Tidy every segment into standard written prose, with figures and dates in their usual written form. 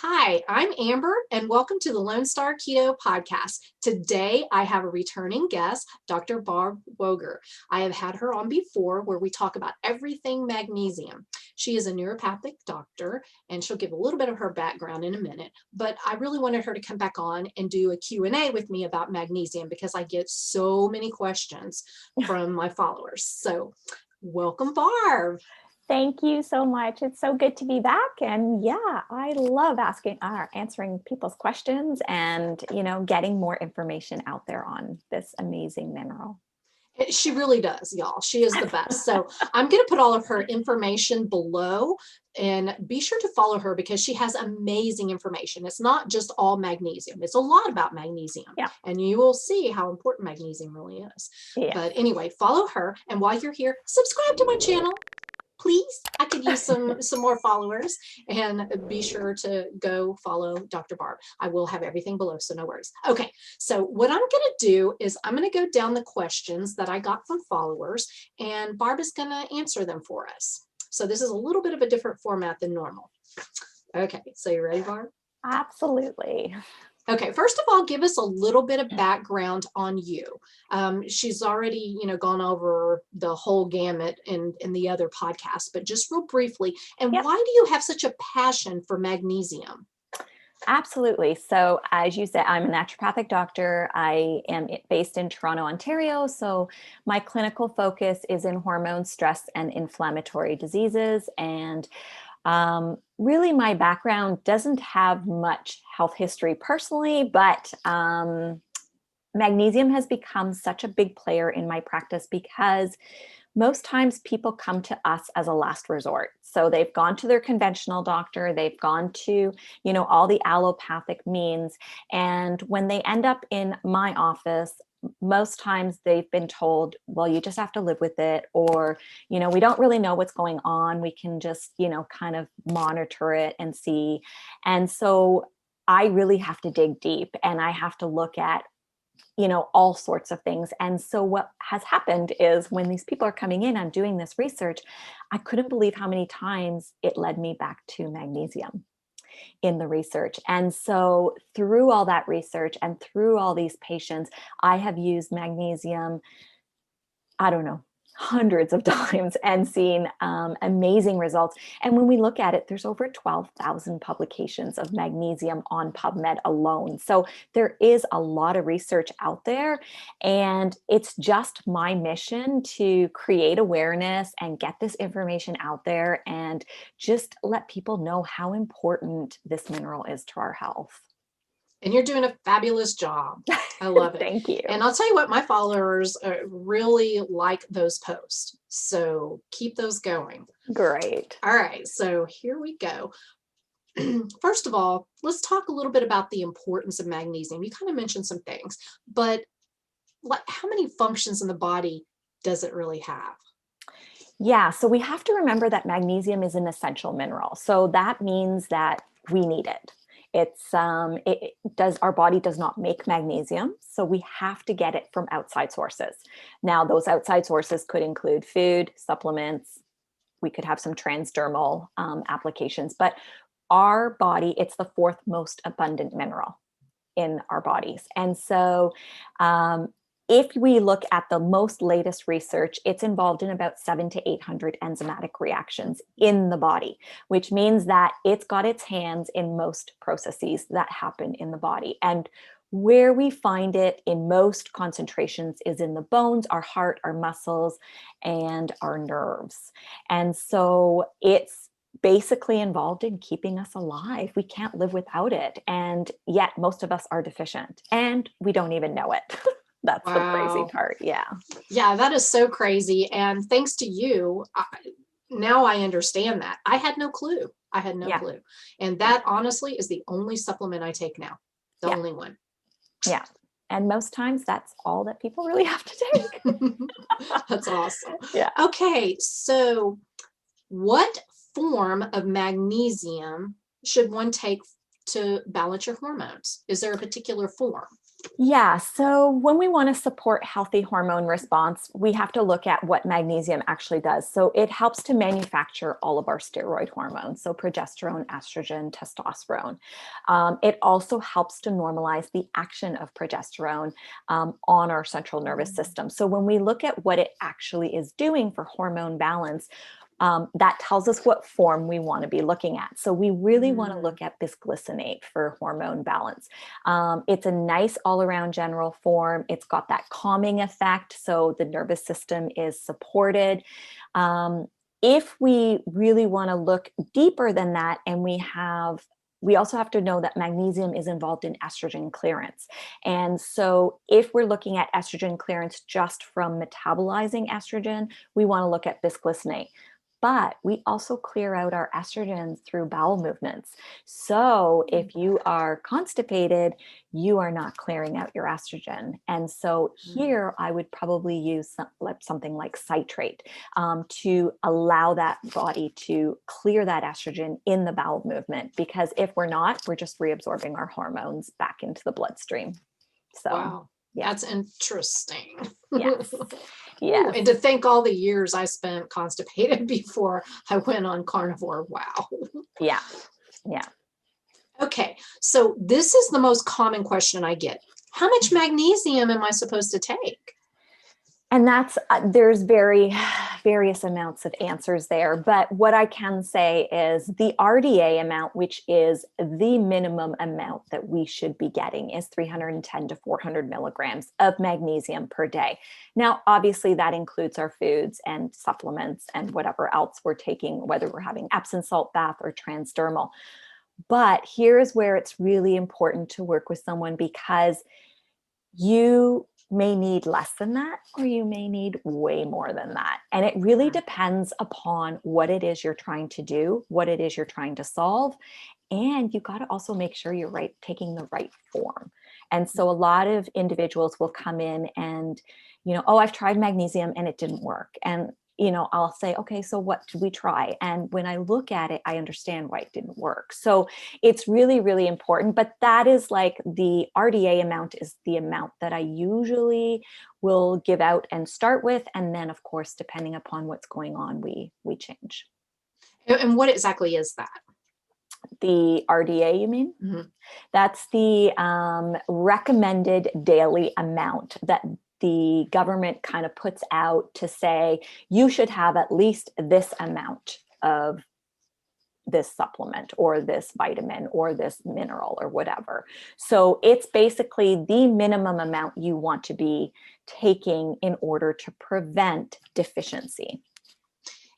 Hi, I'm Amber, and welcome to the Lone Star Keto podcast. Today, I have a returning guest, Dr. Barb Woegerer. I have had her on before where we talk about everything magnesium. She is a neuropathic doctor, and she'll give a little bit of her background in a minute, but I really wanted her to come back on and do a Q&A with me about magnesium because I get so many questions from my followers. So welcome, Barb. Thank you so much. It's so good to be back. And yeah, I love answering people's questions and, getting more information out there on this amazing mineral. She really does, y'all. She is the best. So I'm going to put all of her information below and be sure to follow her because she has amazing information. It's not just all magnesium. It's a lot about magnesium. Yeah. And you will see how important magnesium really is. Yeah. But anyway, follow her. And while you're here, subscribe to my channel. Please, I could use some more followers, and be sure to go follow Dr. Barb. I will have everything below, so no worries. Okay, so what I'm going to do is I'm going to go down the questions that I got from followers, and Barb is going to answer them for us. So this is a little bit of a different format than normal. Okay, so you ready, Barb? Absolutely. Okay, first of all, give us a little bit of background on you. She's already, gone over the whole gamut in the other podcast, but just real briefly, and why do you have such a passion for magnesium? Absolutely. So as you said, I'm a naturopathic doctor. I am based in Toronto, Ontario. So my clinical focus is in hormone, stress, and inflammatory diseases. And really, my background doesn't have much health history personally, but magnesium has become such a big player in my practice because most times people come to us as a last resort. So they've gone to their conventional doctor, they've gone to, all the allopathic means. And when they end up in my office, most times they've been told, well, you just have to live with it, or, we don't really know what's going on. We can just, kind of monitor it and see. And so I really have to dig deep and I have to look at, all sorts of things. And so what has happened is when these people are coming in, I'm doing this research, I couldn't believe how many times it led me back to magnesium in the research. And so through all that research and through all these patients, I have used magnesium, hundreds of times and seen amazing results. And when we look at it, there's over 12,000 publications of magnesium on PubMed alone. So there is a lot of research out there, and it's just my mission to create awareness and get this information out there and just let people know how important this mineral is to our health. And you're doing a fabulous job. I love it. Thank you. And I'll tell you what, my followers really like those posts. So keep those going. Great. All right. So here we go. First of all, let's talk a little bit about the importance of magnesium. You kind of mentioned some things, but how many functions in the body does it really have? Yeah. So we have to remember that magnesium is an essential mineral. So that means that we need it. Our body does not make magnesium, so we have to get it from outside sources. Now, those outside sources could include food, supplements. We could have some transdermal applications, but our body, it's the fourth most abundant mineral in our bodies. And so if we look at the most latest research, it's involved in about 700 to 800 enzymatic reactions in the body, which means that it's got its hands in most processes that happen in the body. And where we find it in most concentrations is in the bones, our heart, our muscles, and our nerves. And so it's basically involved in keeping us alive. We can't live without it. And yet most of us are deficient and we don't even know it. That's the crazy part. Yeah. Yeah, that is so crazy. And thanks to you, now I understand that. I had no clue. I had no clue. And that honestly is the only supplement I take now. The only one. Yeah. And most times that's all that people really have to take. That's awesome. Yeah. Okay. So what form of magnesium should one take to balance your hormones? Is there a particular form? Yeah. So when we want to support healthy hormone response, we have to look at what magnesium actually does. So it helps to manufacture all of our steroid hormones. So progesterone, estrogen, testosterone. It also helps to normalize the action of progesterone on our central nervous system. So when we look at what it actually is doing for hormone balance, that tells us what form we want to be looking at. So we really want to look at bisglycinate for hormone balance. It's a nice all-around general form. It's got that calming effect, so the nervous system is supported. If we really want to look deeper than that, and we also have to know that magnesium is involved in estrogen clearance. And so if we're looking at estrogen clearance just from metabolizing estrogen, we want to look at bisglycinate. But we also clear out our estrogens through bowel movements. So if you are constipated, you are not clearing out your estrogen. And so here I would probably use something like citrate to allow that body to clear that estrogen in the bowel movement. Because if we're not, we're just reabsorbing our hormones back into the bloodstream. So, Wow. yeah. That's interesting. Yes. Ooh, and to think all the years I spent constipated before I went on carnivore. Wow. Yeah. Yeah. Okay. So this is the most common question I get. How much magnesium am I supposed to take? And that's, there's various amounts of answers there. But what I can say is the RDA amount, which is the minimum amount that we should be getting, is 310 to 400 milligrams of magnesium per day. Now, obviously that includes our foods and supplements and whatever else we're taking, whether we're having Epsom salt bath or transdermal. But here's where it's really important to work with someone, because you may need less than that, or you may need way more than that. And it really depends upon what it is you're trying to do, what it is you're trying to solve. And you got to also make sure you're taking the right form. And so a lot of individuals will come in and, oh, I've tried magnesium and it didn't work. And I'll say, okay, so what did we try? And when I look at it, I understand why it didn't work. So it's really, really important. But that is the RDA amount is the amount that I usually will give out and start with. And then, of course, depending upon what's going on, we change. And what exactly is that? The RDA, you mean? Mm-hmm. That's the recommended daily amount that the government kind of puts out to say you should have at least this amount of this supplement or this vitamin or this mineral or whatever. So it's basically the minimum amount you want to be taking in order to prevent deficiency.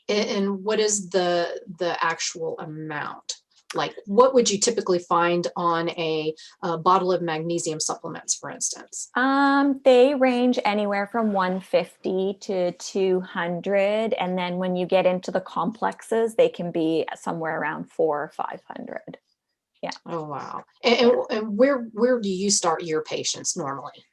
And what is the actual amount? Like, what would you typically find on a bottle of magnesium supplements, for instance? They range anywhere from 150 to 200. And then when you get into the complexes, they can be somewhere around 400 or 500. Yeah. Oh, wow. And where do you start your patients normally?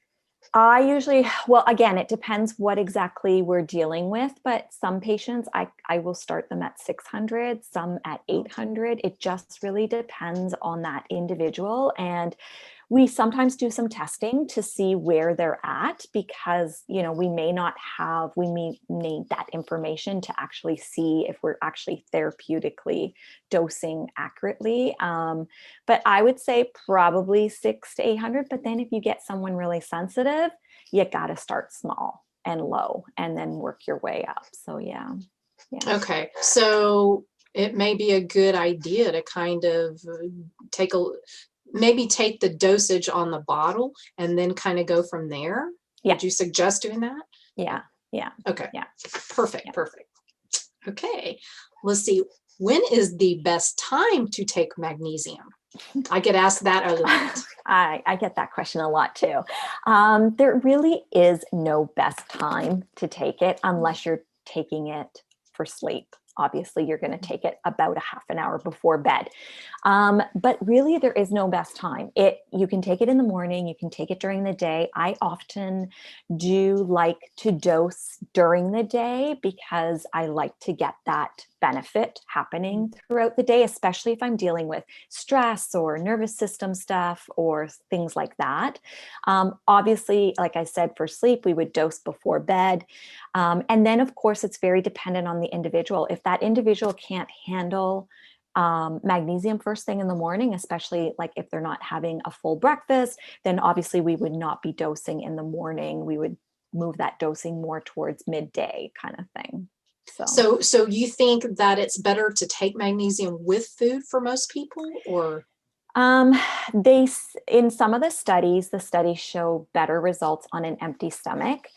I usually, well, again, it depends what exactly we're dealing with, but some patients, I will start them at 600, some at 800. It just really depends on that individual. And we sometimes do some testing to see where they're at, because, we may not have, we may need that information to actually see if we're actually therapeutically dosing accurately. But I would say probably 600 to 800. But then if you get someone really sensitive, you got to start small and low and then work your way up. So yeah. Okay. So it may be a good idea to kind of maybe take the dosage on the bottle and then kind of go from there. Yeah. Would you suggest doing that? Yeah. Yeah. Okay. Yeah. Perfect. Yeah. Perfect. Okay. Let's see. When is the best time to take magnesium? I get asked that a lot. I get that question a lot too. There really is no best time to take it unless you're taking it for sleep. Obviously, you're going to take it about a half an hour before bed. But really, there is no best time. You can take it in the morning. You can take it during the day. I often do like to dose during the day because I like to get that benefit happening throughout the day, especially if I'm dealing with stress or nervous system stuff or things like that. Obviously, like I said, for sleep, we would dose before bed. And then, of course, it's very dependent on the individual. If that individual can't handle magnesium first thing in the morning, especially like if they're not having a full breakfast, then obviously we would not be dosing in the morning. We would move that dosing more towards midday kind of thing. So you think that it's better to take magnesium with food for most people, or? In some of the studies show better results on an empty stomach,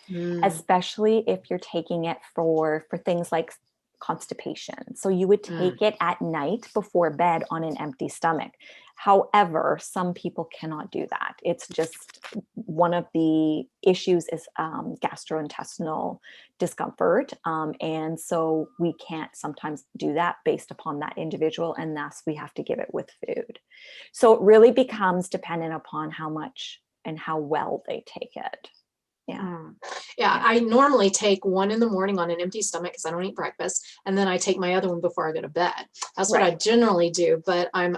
especially if you're taking it for things like constipation. So you would take it at night before bed on an empty stomach. However, some people cannot do that. It's just one of the issues is gastrointestinal discomfort. And so we can't sometimes do that based upon that individual, and thus we have to give it with food. So it really becomes dependent upon how much and how well they take it. Yeah. I normally take one in the morning on an empty stomach because I don't eat breakfast, and then I take my other one before I go to bed. That's what I generally do, but I'm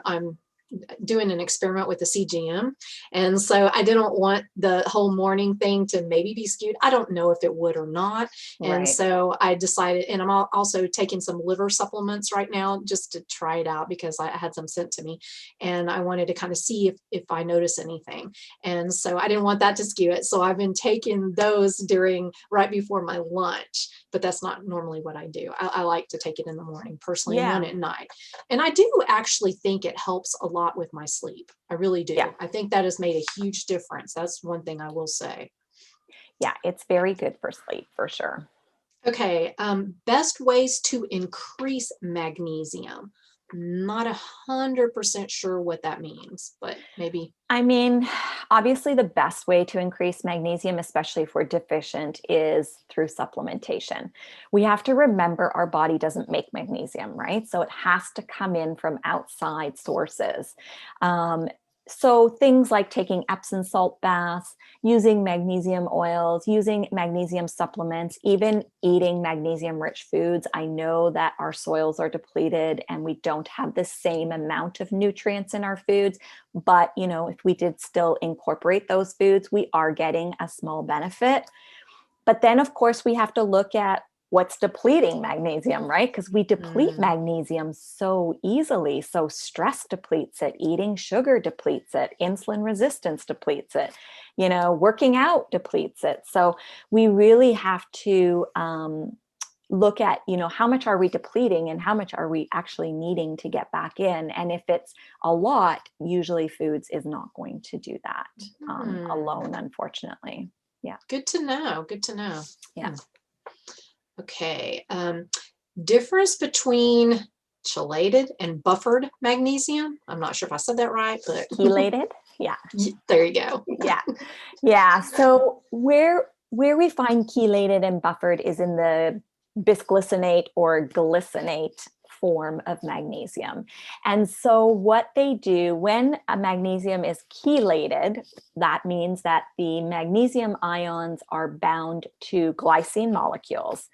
doing an experiment with the CGM, and so I didn't want the whole morning thing to maybe be skewed. I don't know if it would or not, and so I decided, and I'm also taking some liver supplements right now just to try it out because I had some sent to me, and I wanted to kind of see if I notice anything, and so I didn't want that to skew it, so I've been taking those right before my lunch, but that's not normally what I do. I like to take it in the morning personally, and one at night, and I do actually think it helps a lot with my sleep. I really do. I think that has made a huge difference. That's one thing I will say. Yeah, it's very good for sleep for sure. Okay. Best ways to increase magnesium. Not 100% sure what that means, but maybe. I mean, obviously the best way to increase magnesium, especially if we're deficient, is through supplementation. We have to remember our body doesn't make magnesium, right? So it has to come in from outside sources. So things like taking Epsom salt baths, using magnesium oils, using magnesium supplements, even eating magnesium-rich foods. I know that our soils are depleted and we don't have the same amount of nutrients in our foods, but if we did still incorporate those foods, we are getting a small benefit. But then, of course, we have to look at what's depleting magnesium, right? Because we deplete magnesium so easily. So stress depletes it, eating sugar depletes it, insulin resistance depletes it, working out depletes it. So we really have to look at, how much are we depleting and how much are we actually needing to get back in? And if it's a lot, usually foods is not going to do that alone, unfortunately. Yeah. Good to know. Good to know. Yeah. Okay. Difference between chelated and buffered magnesium. I'm not sure if I said that right, but chelated. Yeah. There you go. Yeah. So where we find chelated and buffered is in the bisglycinate or glycinate form of magnesium. And so what they do when a magnesium is chelated, that means that the magnesium ions are bound to glycine molecules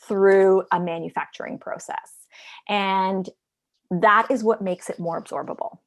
through a manufacturing process. And that is what makes it more absorbable.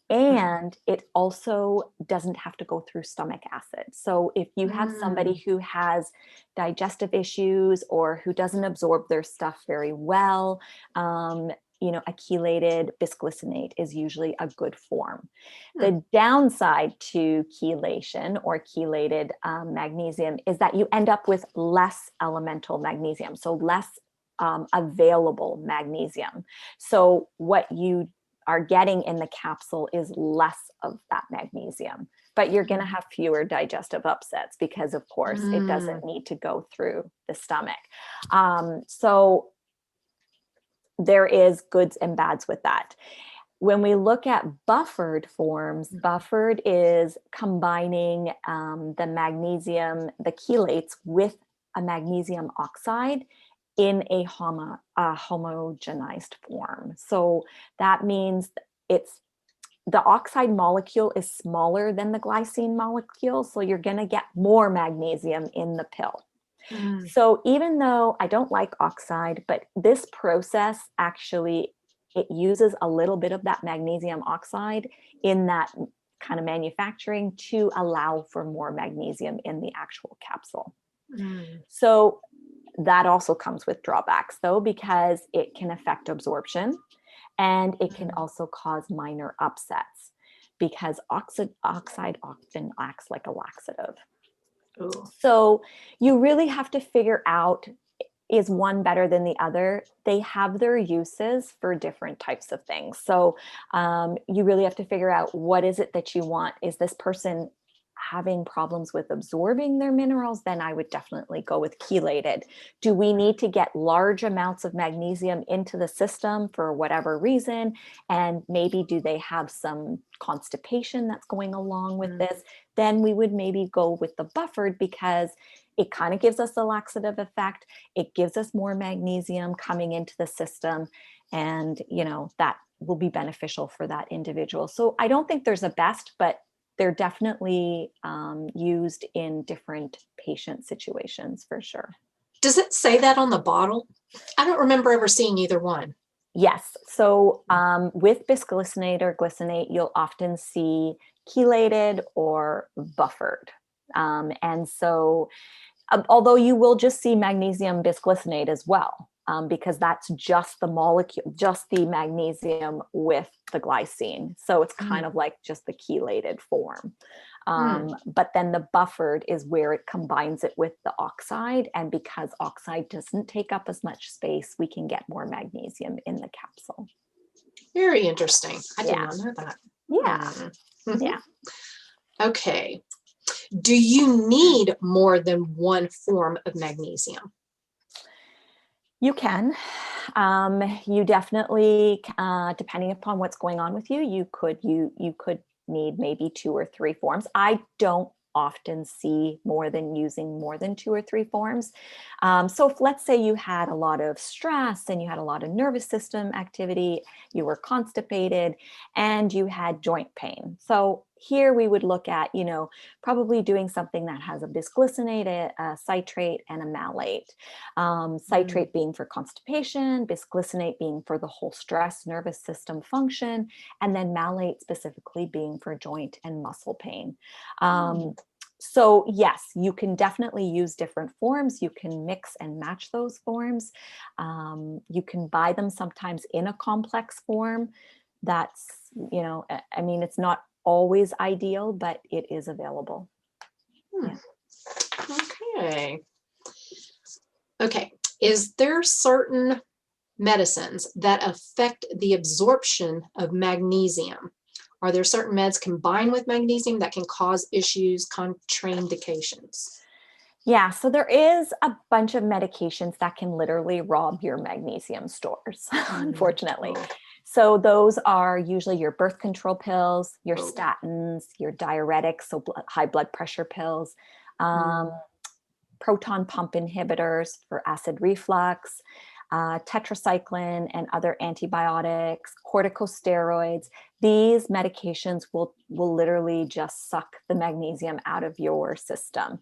And it also doesn't have to go through stomach acid. So if you have somebody who has digestive issues or who doesn't absorb their stuff very well, a chelated bisglycinate is usually a good form. The downside to chelation or chelated magnesium is that you end up with less elemental magnesium, so less available magnesium. So what you are getting in the capsule is less of that magnesium, but you're going to have fewer digestive upsets because, of course, it doesn't need to go through the stomach. So there is goods and bads with that. When we look at buffered forms, buffered is combining the magnesium, the chelates, with a magnesium oxide in a homogenized form. So that means the oxide molecule is smaller than the glycine molecule, so you're going to get more magnesium in the pill. Mm. So even though I don't like oxide, but this process actually, it uses a little bit of that magnesium oxide in that kind of manufacturing to allow for more magnesium in the actual capsule. Mm. So that also comes with drawbacks though, because it can affect absorption and it can also cause minor upsets because oxide often acts like a laxative. Ooh. So you really have to figure out, is one better than the other? They have their uses for different types of things. So you really have to figure out, what is it that you want? Is this person having problems with absorbing their minerals? Then I would definitely go with chelated. Do we need to get large amounts of magnesium into the system for whatever reason? And maybe do they have some constipation that's going along with this? Then we would maybe go with the buffered, because it kind of gives us a laxative effect. It gives us more magnesium coming into the system, and that will be beneficial for that individual. So I don't think there's a best, but they're definitely used in different patient situations for sure. Does it say that on the bottle? I don't remember ever seeing either one. Yes. So with bisglycinate or glycinate, you'll often see chelated or buffered. And so, although you will just see magnesium bisglycinate as well, because that's just the molecule, just the magnesium with the glycine. So it's kind of like just the chelated form. But then the buffered is where it combines it with the oxide. And because oxide doesn't take up as much space, we can get more magnesium in the capsule. Very interesting. I did not know that. Yeah. Yeah. Okay. Do you need more than one form of magnesium? You can. You definitely, depending upon what's going on with you, you could need maybe 2 or 3 forms. I don't often see using more than 2 or 3 forms. So if, let's say, you had a lot of stress and you had a lot of nervous system activity, you were constipated and you had joint pain. So here we would look at, probably doing something that has a bisglycinate, a citrate, and a malate. Citrate being for constipation, bisglycinate being for the whole stress nervous system function, and then malate specifically being for joint and muscle pain. So yes, you can definitely use different forms. You can mix and match those forms. You can buy them sometimes in a complex form. That's, it's not always ideal, but it is available. Yeah. Okay. Is there certain medicines that affect the absorption of magnesium? Are there certain meds combined with magnesium that can cause issues, contraindications? Yeah, so there is a bunch of medications that can literally rob your magnesium stores, unfortunately. So those are usually your birth control pills, your statins, your diuretics, so high blood pressure pills, proton pump inhibitors for acid reflux, tetracycline and other antibiotics, corticosteroids. These medications will literally just suck the magnesium out of your system.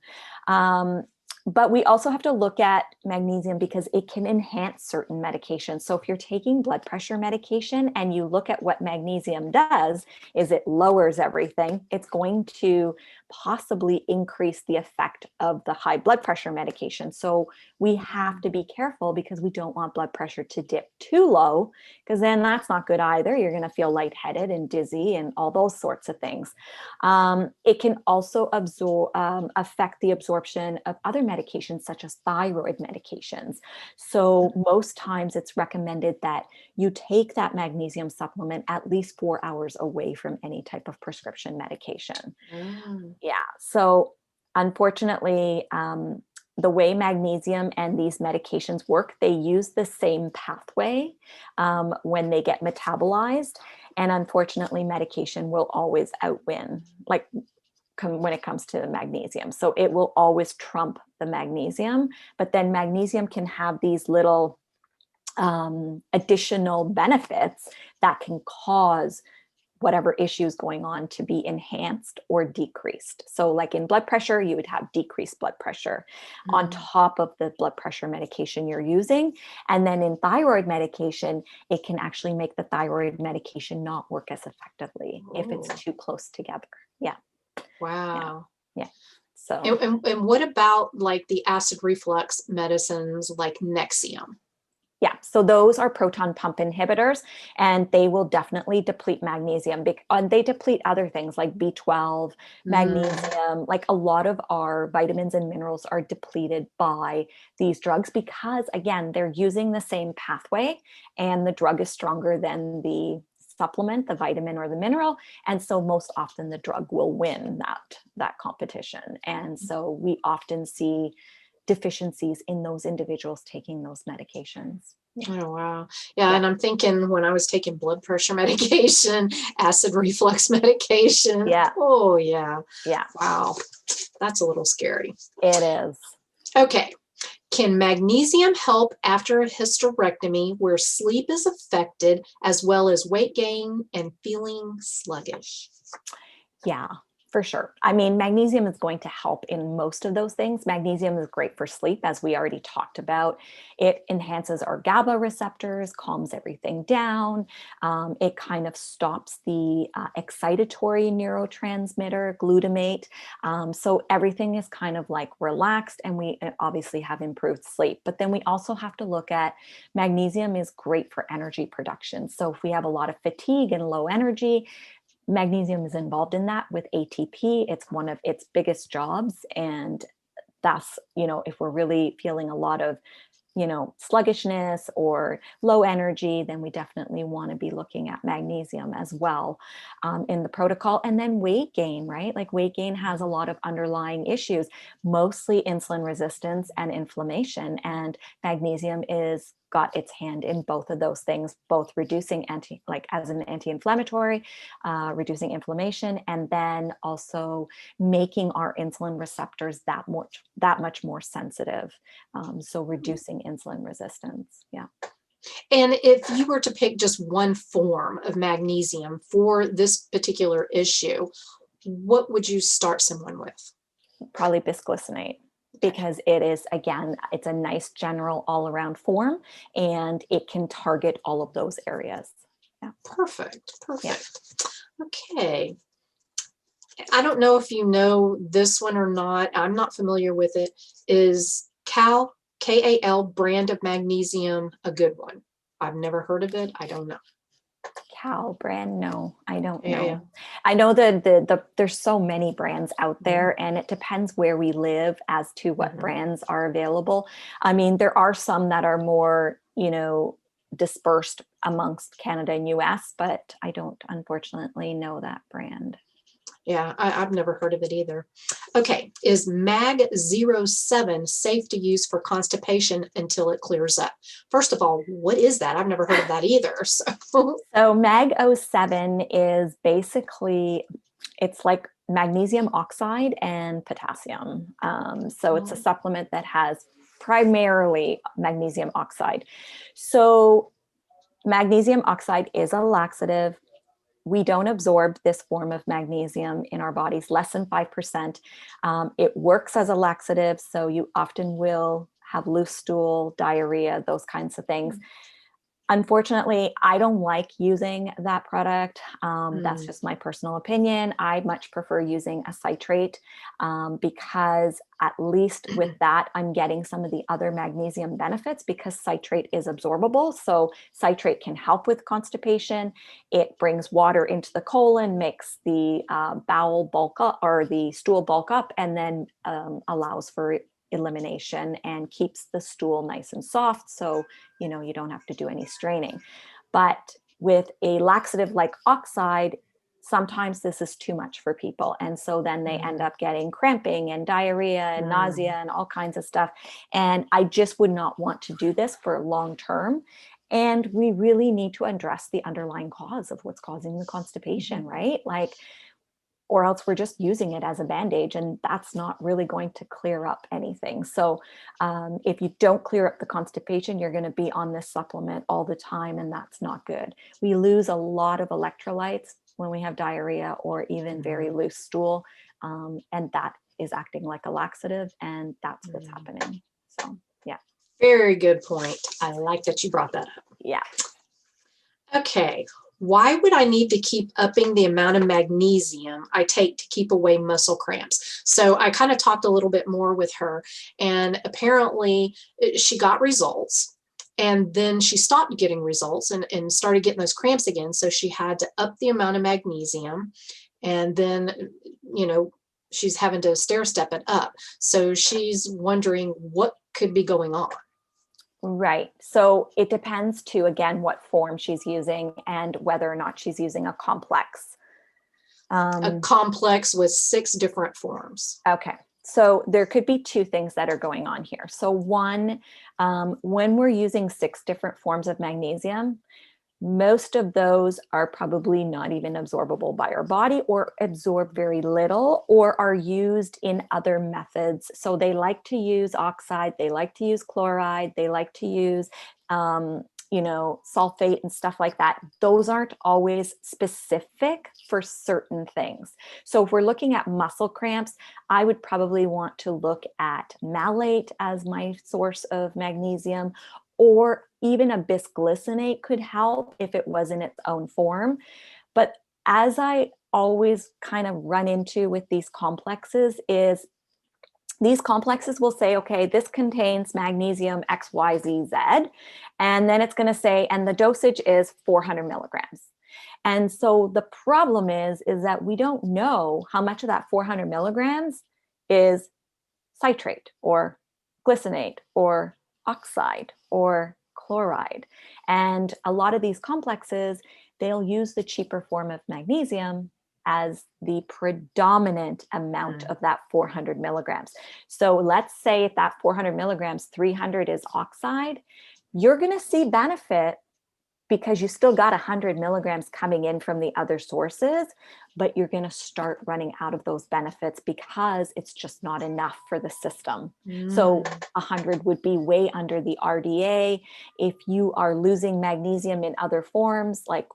But we also have to look at magnesium because it can enhance certain medications. So if you're taking blood pressure medication and you look at what magnesium does, is it lowers everything. It's going to possibly increase the effect of the high blood pressure medication. So we have to be careful because we don't want blood pressure to dip too low, because then that's not good either. You're going to feel lightheaded and dizzy and all those sorts of things. It can also affect the absorption of other medications such as thyroid medications. So most times it's recommended that you take that magnesium supplement at least 4 hours away from any type of prescription medication. Yeah. So unfortunately, the way magnesium and these medications work, they use the same pathway when they get metabolized. And unfortunately, medication will always outwin, when it comes to magnesium. So it will always trump the magnesium, but then magnesium can have these little additional benefits that can cause whatever issues going on to be enhanced or decreased. So like in blood pressure, you would have decreased blood pressure on top of the blood pressure medication you're using. And then in thyroid medication, it can actually make the thyroid medication not work as effectively if it's too close together. Yeah. Wow. Yeah. So and what about like the acid reflux medicines like Nexium? yeah, so those are proton pump inhibitors, and they will definitely deplete magnesium. And they deplete other things like B12, magnesium, like a lot of our vitamins and minerals are depleted by these drugs because, again, they're using the same pathway and the drug is stronger than the supplement, the vitamin or the mineral. And so most often the drug will win that competition. And so we often see deficiencies in those individuals taking those medications. Oh, wow. Yeah. And I'm thinking when I was taking blood pressure medication, acid reflux medication. Yeah. Oh, yeah. Yeah. Wow. That's a little scary. It is. Okay. Can magnesium help after a hysterectomy where sleep is affected as well as weight gain and feeling sluggish? Yeah, for sure. I mean, magnesium is going to help in most of those things. Magnesium is great for sleep, as we already talked about. It enhances our GABA receptors, calms everything down. It kind of stops the excitatory neurotransmitter, glutamate. So everything is kind of like relaxed, and we obviously have improved sleep. But then we also have to look at magnesium is great for energy production. So if we have a lot of fatigue and low energy, magnesium is involved in that with ATP. It's one of its biggest jobs. And that's, if we're really feeling a lot of, sluggishness or low energy, then we definitely want to be looking at magnesium as well in the protocol. And then weight gain, right? Like weight gain has a lot of underlying issues, mostly insulin resistance and inflammation. And magnesium is got its hand in both of those things, both reducing as an anti-inflammatory, reducing inflammation, and then also making our insulin receptors that much more sensitive. So reducing insulin resistance. Yeah. And if you were to pick just one form of magnesium for this particular issue, what would you start someone with? Probably bisglycinate, because it is, again, it's a nice general all-around form and it can target all of those areas. Yeah. Perfect. Yeah. Okay. I don't know if you know this one or not. I'm not familiar with it. Is Kal brand of magnesium a good one? I've never heard of it. I don't know. Kal brand? No, I don't know. Yeah. I know that there's so many brands out there, and it depends where we live as to what brands are available. I mean, there are some that are more, dispersed amongst Canada and US, but I don't unfortunately know that brand. Yeah, I've never heard of it either. Okay, is Mag 07 safe to use for constipation until it clears up? First of all, what is that? I've never heard of that either. So Mag 07 is basically, it's like magnesium oxide and potassium. So it's a supplement that has primarily magnesium oxide. So magnesium oxide is a laxative. We don't absorb this form of magnesium in our bodies, less than 5%. It works as a laxative, so you often will have loose stool, diarrhea, those kinds of things. Unfortunately, I don't like using that product. That's just my personal opinion. I much prefer using a citrate because at least with that, I'm getting some of the other magnesium benefits because citrate is absorbable. So citrate can help with constipation. It brings water into the colon, makes the bowel bulk up or the stool bulk up, and then allows for elimination and keeps the stool nice and soft. So, you don't have to do any straining. But with a laxative like oxide, sometimes this is too much for people. And so then they end up getting cramping and diarrhea and nausea and all kinds of stuff. And I just would not want to do this for long term. And we really need to address the underlying cause of what's causing the constipation, right? Or else we're just using it as a Band-Aid, and that's not really going to clear up anything. So if you don't clear up the constipation, you're going to be on this supplement all the time, and that's not good. We lose a lot of electrolytes when we have diarrhea or even very loose stool. And that is acting like a laxative, and that's what's happening. So, yeah. Very good point. I like that you brought that up. Yeah. Okay. Why would I need to keep upping the amount of magnesium I take to keep away muscle cramps? So I kind of talked a little bit more with her, and apparently she got results, and then she stopped getting results and started getting those cramps again. So she had to up the amount of magnesium, and then, she's having to stair step it up. So she's wondering what could be going on. Right. So it depends too, again, what form she's using and whether or not she's using a complex. A complex with 6 different forms. Okay. So there could be 2 things that are going on here. So one, when we're using 6 different forms of magnesium, most of those are probably not even absorbable by our body, or absorb very little, or are used in other methods. So they like to use oxide, they like to use chloride, they like to use, sulfate and stuff like that. Those aren't always specific for certain things. So if we're looking at muscle cramps, I would probably want to look at malate as my source of magnesium, or even a bisglycinate could help if it was in its own form. But as I always kind of run into with these complexes is, these complexes will say, okay, this contains magnesium X, Y, Z, Z. And then it's going to say, and the dosage is 400 milligrams. And so the problem is that we don't know how much of that 400 milligrams is citrate or glycinate or oxide or chloride. And a lot of these complexes, they'll use the cheaper form of magnesium as the predominant amount of that 400 milligrams. So let's say if that 400 milligrams, 300 is oxide, you're going to see benefit because you still got 100 milligrams coming in from the other sources, but you're going to start running out of those benefits because it's just not enough for the system. So 100 would be way under the RDA. If you are losing magnesium in other forms, like,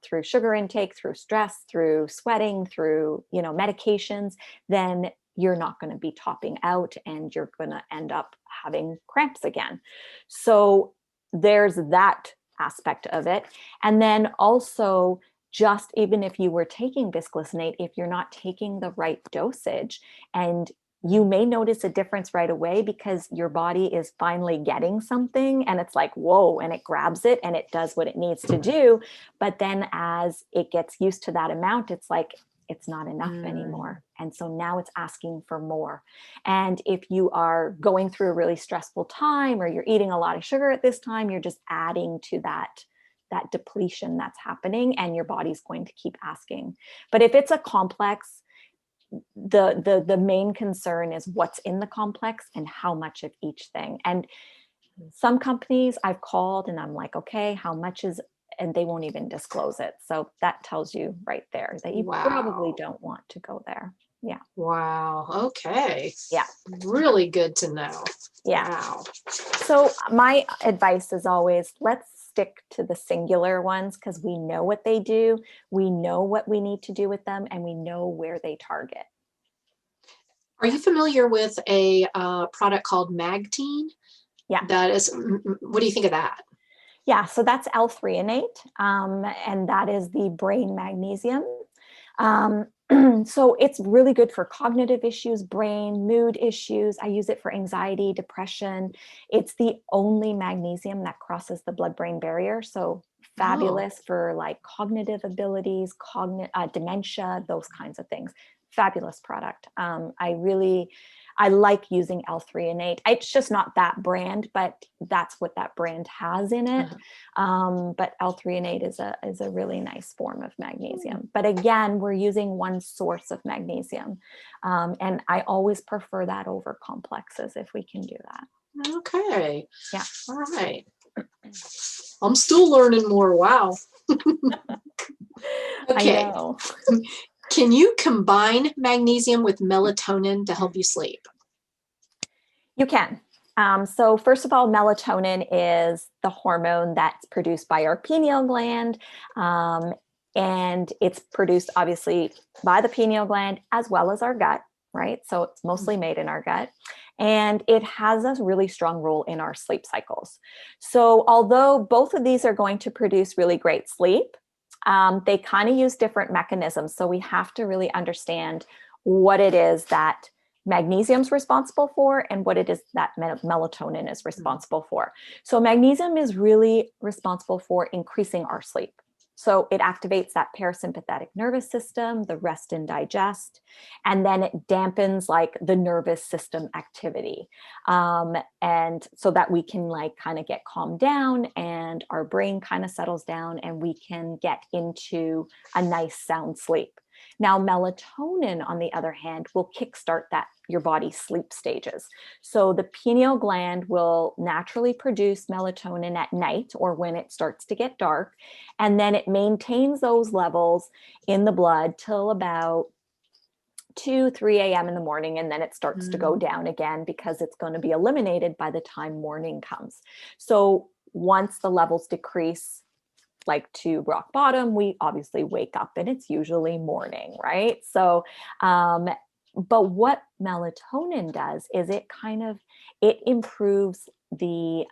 through sugar intake, through stress, through sweating, through, medications, then you're not going to be topping out and you're going to end up having cramps again. So there's that aspect of it. And then also, just even if you were taking bisglycinate, if you're not taking the right dosage, and you may notice a difference right away because your body is finally getting something and it's like, whoa, and it grabs it and it does what it needs to do. But then as it gets used to that amount, it's like, it's not enough anymore. And so now it's asking for more. And if you are going through a really stressful time, or you're eating a lot of sugar at this time, you're just adding to that depletion that's happening, and your body's going to keep asking. But if it's a complex, the main concern is what's in the complex and how much of each thing. And some companies I've called and I'm like, okay, how much is, and they won't even disclose it. So that tells you right there that you probably don't want to go there. Yeah. Wow. Okay. Yeah. Really good to know. Yeah. Wow. So my advice is always, let's stick to the singular ones, because we know what they do. We know what we need to do with them, and we know where they target. Are you familiar with a product called Magtein? Yeah. That is, what do you think of that? Yeah, so that's L-threonate, and that is the brain magnesium. So it's really good for cognitive issues, brain, mood issues. I use it for anxiety, depression. It's the only magnesium that crosses the blood-brain barrier. So fabulous for like cognitive abilities, dementia, those kinds of things. Fabulous product. I like using L-threonate. It's just not that brand, but that's what that brand has in it. But L-threonate is a really nice form of magnesium. But again, we're using one source of magnesium. And I always prefer that over complexes if we can do that. Okay. Yeah. All right. I'm still learning more. Wow. Okay. I know. Can you combine magnesium with melatonin to help you sleep? You can. So first of all, melatonin is the hormone that's produced by our pineal gland. And it's produced obviously by the pineal gland as well as our gut, right? So it's mostly made in our gut. And it has a really strong role in our sleep cycles. So although both of these are going to produce really great sleep, they kind of use different mechanisms. So we have to really understand what it is that magnesium's responsible for and what it is that melatonin is responsible for. So magnesium is really responsible for increasing our sleep. So it activates that parasympathetic nervous system, the rest and digest, and then it dampens like the nervous system activity. And so that we can like kind of get calmed down and our brain kind of settles down and we can get into a nice sound sleep. Now, melatonin, on the other hand, will kickstart your body's sleep stages. So the pineal gland will naturally produce melatonin at night or when it starts to get dark, and then it maintains those levels in the blood till about 2-3 a.m. in the morning, and then it starts to go down again because it's going to be eliminated by the time morning comes. So once the levels decrease like to rock bottom, we obviously wake up and it's usually morning, right? So, but what melatonin does is it improves the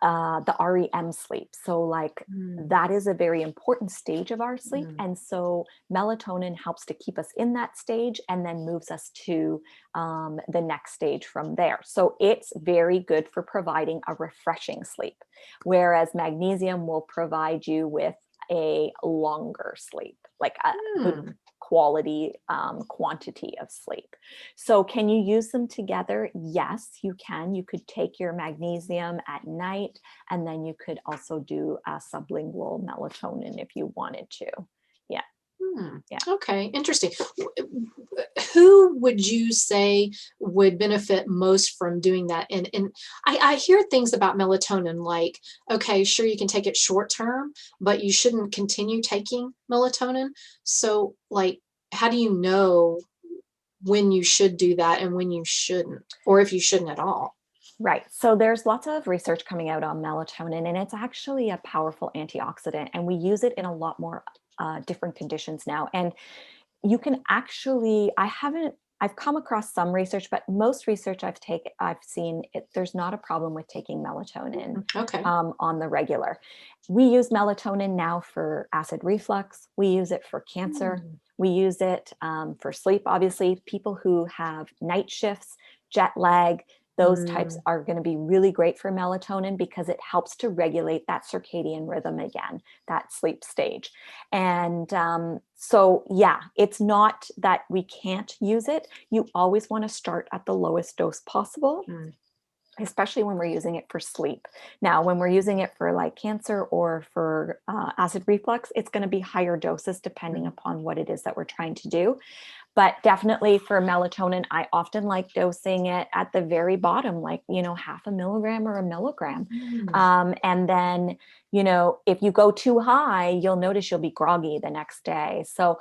REM sleep. So like that is a very important stage of our sleep. And so melatonin helps to keep us in that stage and then moves us to the next stage from there. So it's very good for providing a refreshing sleep, whereas magnesium will provide you with a longer sleep, like a good quality quantity of sleep. So can you use them together? Yes, you can. You could take your magnesium at night, and then you could also do a sublingual melatonin if you wanted to. Yeah. Yeah. Okay, interesting. Who would you say would benefit most from doing that? And I hear things about melatonin like, okay, sure, you can take it short term, but you shouldn't continue taking melatonin. So like, how do you know when you should do that and when you shouldn't, or if you shouldn't at all? Right. So there's lots of research coming out on melatonin, and it's actually a powerful antioxidant, and we use it in a lot more different conditions now. And you can actually, I've come across some research, but most research I've seen, there's not a problem with taking melatonin on the regular. We use melatonin now for acid reflux. We use it for cancer. We use it for sleep. Obviously, people who have night shifts, jet lag, those types are going to be really great for melatonin because it helps to regulate that circadian rhythm again, that sleep stage. And so, yeah, it's not that we can't use it. You always want to start at the lowest dose possible, especially when we're using it for sleep. Now, when we're using it for like cancer or for acid reflux, it's going to be higher doses depending upon what it is that we're trying to do. But definitely for melatonin, I often like dosing it at the very bottom, like, 0.5 milligram or 1 milligram. And then, if you go too high, you'll notice you'll be groggy the next day. So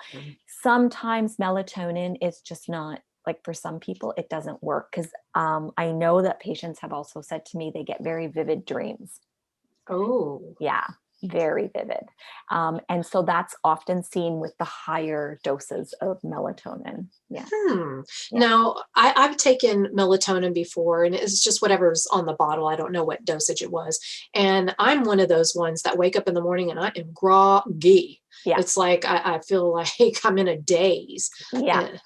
sometimes melatonin is just not, like for some people, it doesn't work because I know that patients have also said to me they get very vivid dreams. Oh. Yeah. Very vivid. And so that's often seen with the higher doses of melatonin. Yeah. Now, I've taken melatonin before, and it's just whatever's on the bottle. I don't know what dosage it was. And I'm one of those ones that wake up in the morning and I am groggy. Yeah. It's like I feel like I'm in a daze. Yeah.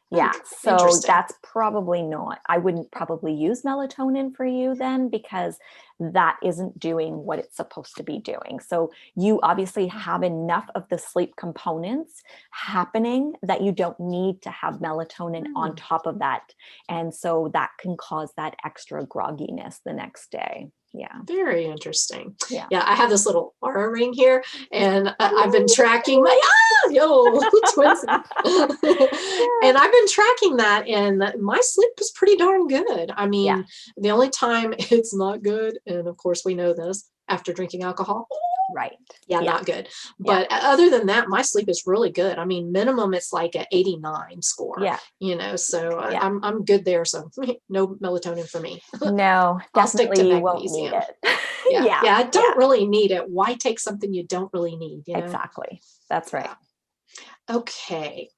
Yeah. So that's probably not, I wouldn't probably use melatonin for you then, because that isn't doing what it's supposed to be doing. So you obviously have enough of the sleep components happening that you don't need to have melatonin on top of that. And so that can cause that extra grogginess the next day. Yeah. Very interesting. Yeah. I have this little aura ring here, and I've been tracking my twins. And I've been tracking that, and my sleep is pretty darn good. I mean, the only time it's not good, and of course we know this, after drinking alcohol. Right. Yeah, not good. But other than that, my sleep is really good. I mean, minimum it's like an 89 score. Yeah. So I'm good there. So no melatonin for me. No, I'll stick to definitely you won't magnesium. need it. Yeah. Yeah. I don't really need it. Why take something you don't really need? You know? Exactly. That's right. Okay.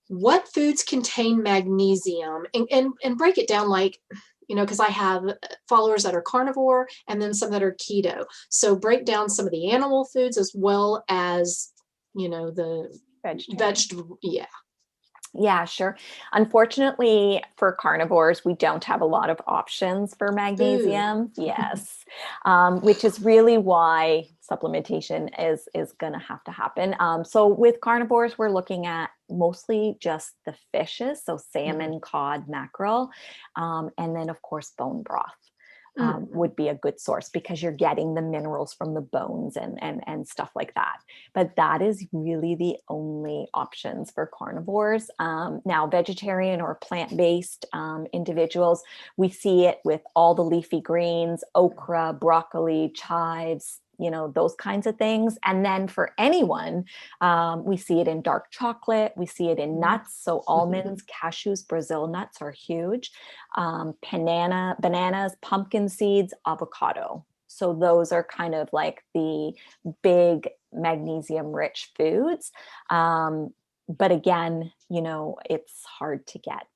What foods contain magnesium? And break it down like, because I have followers that are carnivore and then some that are keto. So break down some of the animal foods as well as, the vegetable. Yeah. Yeah, sure. Unfortunately, for carnivores, we don't have a lot of options for magnesium. Yes, which is really why supplementation is going to have to happen. So with carnivores, we're looking at mostly just the fishes, so salmon, cod, mackerel, and then of course bone broth. Would be a good source because you're getting the minerals from the bones and stuff like that. But that is really the only options for carnivores. Now, vegetarian or plant-based individuals, we see it with all the leafy greens, okra, broccoli, chives, those kinds of things. And then for anyone, we see it in dark chocolate. We see it in nuts. So almonds, cashews, Brazil nuts are huge. Bananas, pumpkin seeds, avocado. So those are kind of like the big magnesium rich foods. But again, it's hard to get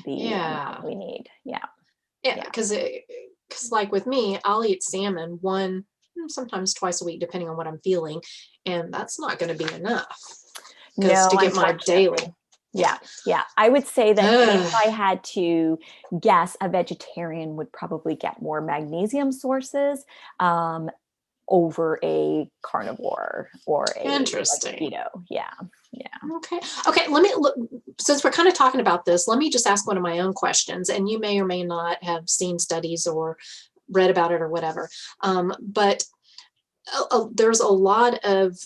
the amount we need. Yeah. Yeah. Because like with me, I'll eat salmon sometimes twice a week, depending on what I'm feeling. And that's not going to be enough to get my daily. Yeah. I would say that if I had to guess, a vegetarian would probably get more magnesium sources over a carnivore or a keto. Yeah. Okay. Let me look, since we're kind of talking about this, let me just ask one of my own questions, and you may or may not have seen studies or read about it or whatever. But there's a lot of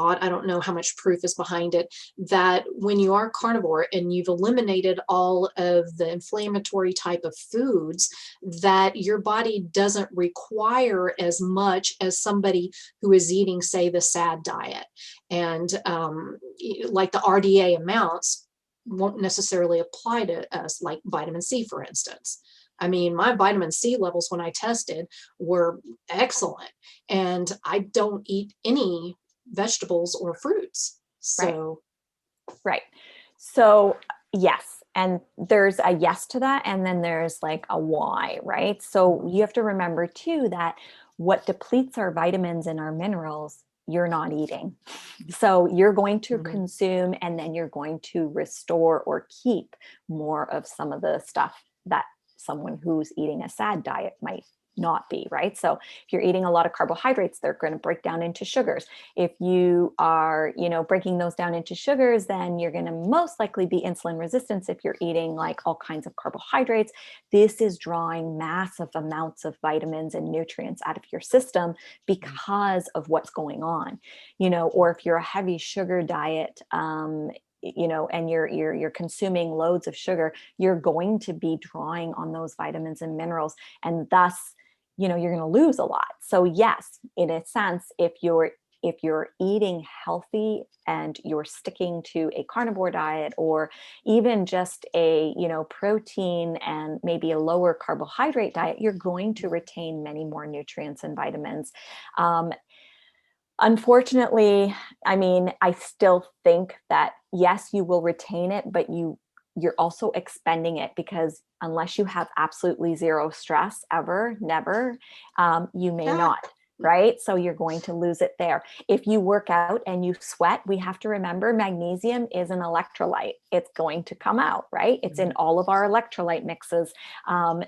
I don't know how much proof is behind it, that when you are carnivore and you've eliminated all of the inflammatory type of foods, that your body doesn't require as much as somebody who is eating, say, the SAD diet. And like the RDA amounts won't necessarily apply to us, like vitamin C, for instance. I mean, my vitamin C levels when I tested were excellent, and I don't eat any vegetables or fruits. So right. So yes, and there's a yes to that, and then there's like a why, right? So you have to remember too that what depletes our vitamins and our minerals, you're not eating. So you're going to consume, and then you're going to restore or keep more of some of the stuff that someone who's eating a SAD diet might not be, right? So if you're eating a lot of carbohydrates, they're going to break down into sugars. If you are, breaking those down into sugars, then you're going to most likely be insulin resistant if you're eating like all kinds of carbohydrates. This is drawing massive amounts of vitamins and nutrients out of your system because of what's going on, or if you're a heavy sugar diet, and you're consuming loads of sugar, you're going to be drawing on those vitamins and minerals, and thus, you're going to lose a lot. So yes, in a sense, if you're eating healthy and you're sticking to a carnivore diet, or even just a, protein and maybe a lower carbohydrate diet, you're going to retain many more nutrients and vitamins. Unfortunately, I mean, I still think that yes, you will retain it, but you're also expending it, because unless you have absolutely zero stress ever, never, you may not, right? So you're going to lose it there. If you work out and you sweat, we have to remember magnesium is an electrolyte. It's going to come out, right? It's in all of our electrolyte mixes.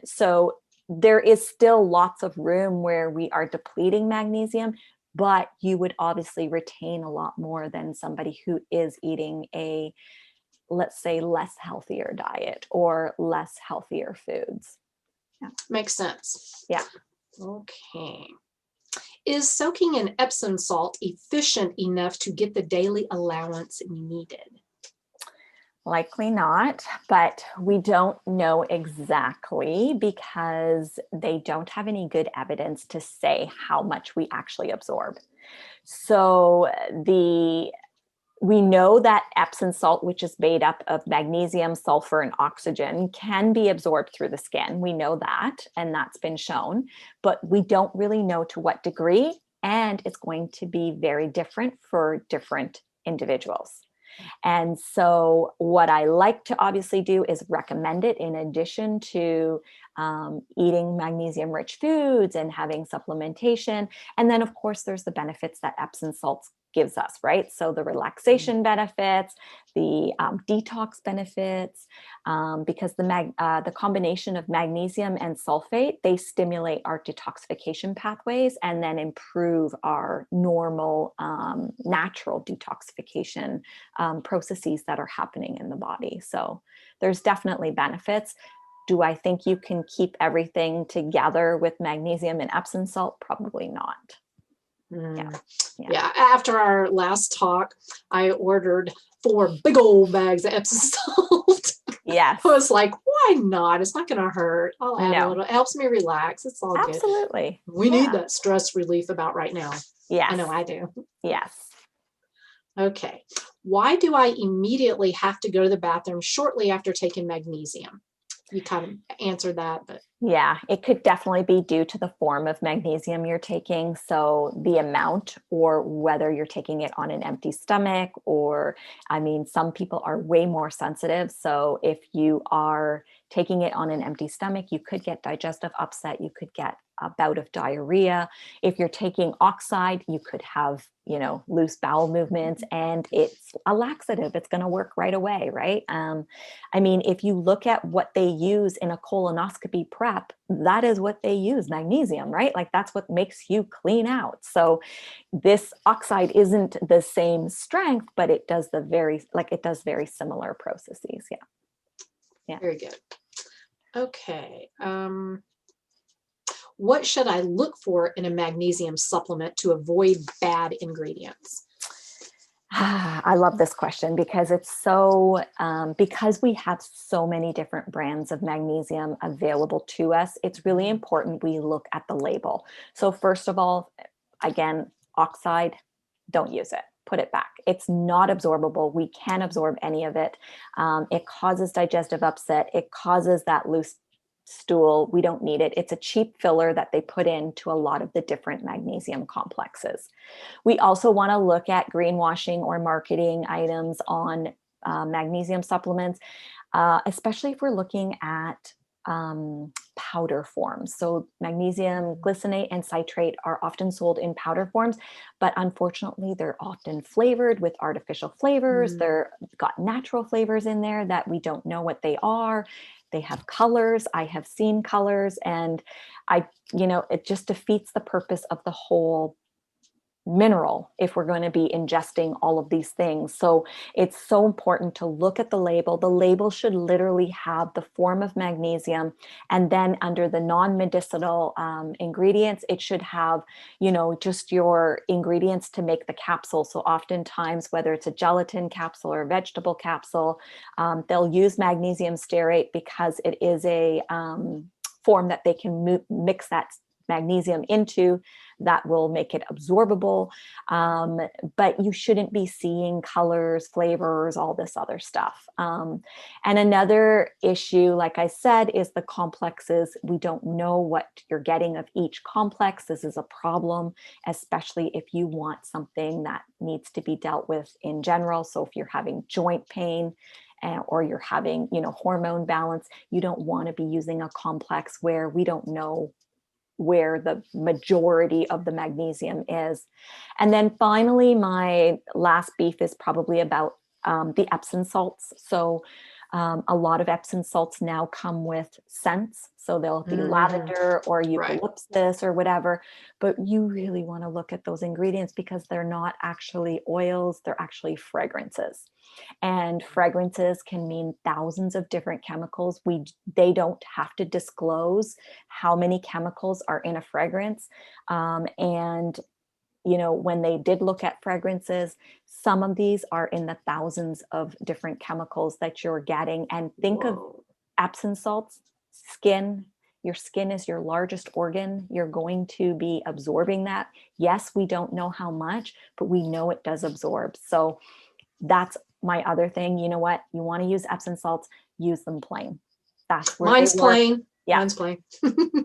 So there is still lots of room where we are depleting magnesium, but you would obviously retain a lot more than somebody who is eating a, let's say, less healthier diet or less healthier foods. Yeah. Makes sense. Yeah. Okay. Is soaking in Epsom salt efficient enough to get the daily allowance needed? Likely not, but we don't know exactly because they don't have any good evidence to say how much we actually absorb. So the We know that Epsom salt, which is made up of magnesium, sulfur, and oxygen, can be absorbed through the skin. We know that, and that's been shown, but we don't really know to what degree, and it's going to be very different for different individuals. And so what I like to obviously do is recommend it in addition to eating magnesium rich foods and having supplementation. And then of course, there's the benefits that Epsom salts gives us, right? So the relaxation benefits, the detox benefits, because the combination of magnesium and sulfate, they stimulate our detoxification pathways and then improve our normal natural detoxification processes that are happening in the body. So there's definitely benefits. Do I think you can keep everything together with magnesium and Epsom salt? Probably not. Yeah. After our last talk, I ordered 4 big old bags of Epsom salt. Yes. I was like, why not? It's not going to hurt. I'll add a little. It helps me relax. It's all good. Absolutely. We need that stress relief about right now. Yes. I know I do. Yes. Okay. Why do I immediately have to go to the bathroom shortly after taking magnesium? You kind of answered that, but yeah, it could definitely be due to the form of magnesium you're taking. So the amount, or whether you're taking it on an empty stomach, or, I mean, some people are way more sensitive. So if you are taking it on an empty stomach, you could get digestive upset. You could get a bout of diarrhea. If you're taking oxide, you could have, loose bowel movements, and it's a laxative. It's going to work right away, right? I mean, if you look at what they use in a colonoscopy prep, that is what they use, magnesium, right? Like that's what makes you clean out. So this oxide isn't the same strength, but it does very similar processes. Yeah. Very good. Okay. What should I look for in a magnesium supplement to avoid bad ingredients? I love this question because it's so, because we have so many different brands of magnesium available to us, it's really important we look at the label. So first of all, again, oxide, don't use it. Put it back. It's not absorbable. We can't absorb any of it. It causes digestive upset. It causes that loose stool. We don't need it. It's a cheap filler that they put into a lot of the different magnesium complexes. We also want to look at greenwashing or marketing items on magnesium supplements, especially if we're looking at powder forms. So magnesium glycinate and citrate are often sold in powder forms, but unfortunately they're often flavored with artificial flavors. They're got natural flavors in there that we don't know what they are. They have colors. I have seen colors, and it just defeats the purpose of the whole mineral if we're going to be ingesting all of these things. So it's so important to look at the label. The label should literally have the form of magnesium, and then under the non-medicinal ingredients, it should have, just your ingredients to make the capsule. So oftentimes, whether it's a gelatin capsule or a vegetable capsule, they'll use magnesium stearate because it is a form that they can mix that magnesium into that will make it absorbable. But you shouldn't be seeing colors, flavors, all this other stuff. And another issue, like I said, is the complexes. We don't know what you're getting of each complex. This is a problem, especially if you want something that needs to be dealt with in general. So if you're having joint pain, or you're having, hormone balance, you don't want to be using a complex where we don't know where the majority of the magnesium is. And then finally, my last beef is probably about the Epsom salts. So a lot of Epsom salts now come with scents. So they'll be lavender or eucalyptus or whatever, but you really want to look at those ingredients because they're not actually oils, they're actually fragrances. And fragrances can mean thousands of different chemicals. They don't have to disclose how many chemicals are in a fragrance. And when they did look at fragrances, some of these are in the thousands of different chemicals that you're getting. And think of Epsom salts, skin. Your skin is your largest organ. You're going to be absorbing that. Yes, we don't know how much, but we know it does absorb. So That's my other thing. You know what? You want to use Epsom salts, use them plain. That's where Mine's they work. plain. Yeah. Mine's plain.